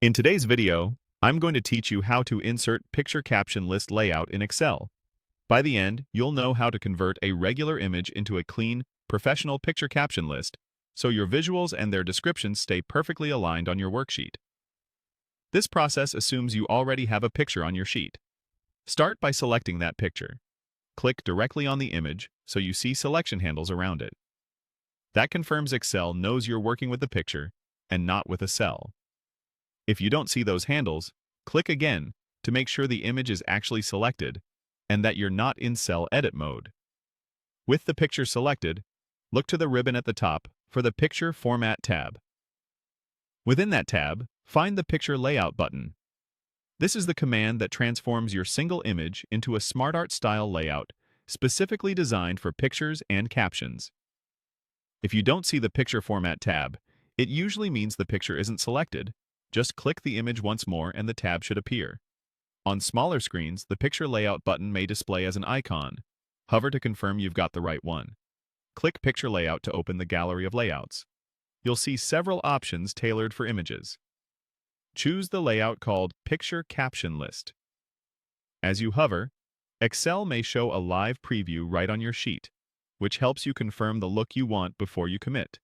In today's video, I'm going to teach you how to insert picture caption list layout in Excel. By the end, you'll know how to convert a regular image into a clean, professional picture caption list, so your visuals and their descriptions stay perfectly aligned on your worksheet. This process assumes you already have a picture on your sheet. Start by selecting that picture. Click directly on the image so you see selection handles around it. That confirms Excel knows you're working with the picture and not with a cell. If you don't see those handles, click again to make sure the image is actually selected and that you're not in cell edit mode. With the picture selected, look to the ribbon at the top for the Picture Format tab. Within that tab, find the Picture Layout button. This is the command that transforms your single image into a SmartArt style layout specifically designed for pictures and captions. If you don't see the Picture Format tab, it usually means the picture isn't selected. Just click the image once more and the tab should appear. On smaller screens, the Picture Layout button may display as an icon. Hover to confirm you've got the right one. Click Picture Layout to open the gallery of layouts. You'll see several options tailored for images. Choose the layout called Picture Caption List. As you hover, Excel may show a live preview right on your sheet, which helps you confirm the look you want before you commit.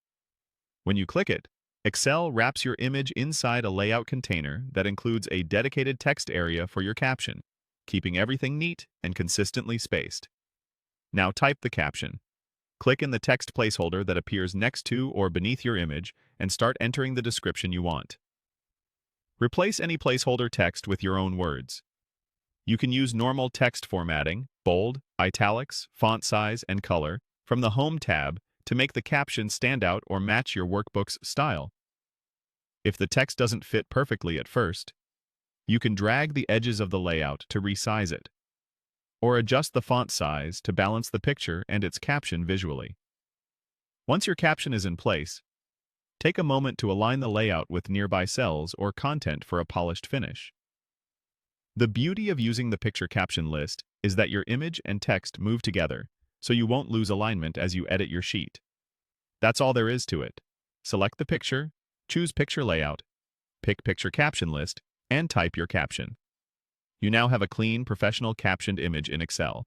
When you click it, Excel wraps your image inside a layout container that includes a dedicated text area for your caption, keeping everything neat and consistently spaced. Now type the caption. Click in the text placeholder that appears next to or beneath your image and start entering the description you want. Replace any placeholder text with your own words. You can use normal text formatting, bold, italics, font size, and color from the Home tab to make the caption stand out or match your workbook's style. If the text doesn't fit perfectly at first, you can drag the edges of the layout to resize it, or adjust the font size to balance the picture and its caption visually. Once your caption is in place, take a moment to align the layout with nearby cells or content for a polished finish. The beauty of using the picture caption list is that your image and text move together, so you won't lose alignment as you edit your sheet. That's all there is to it. Select the picture, choose Picture Layout, pick Picture Caption List, and type your caption. You now have a clean, professional captioned image in Excel.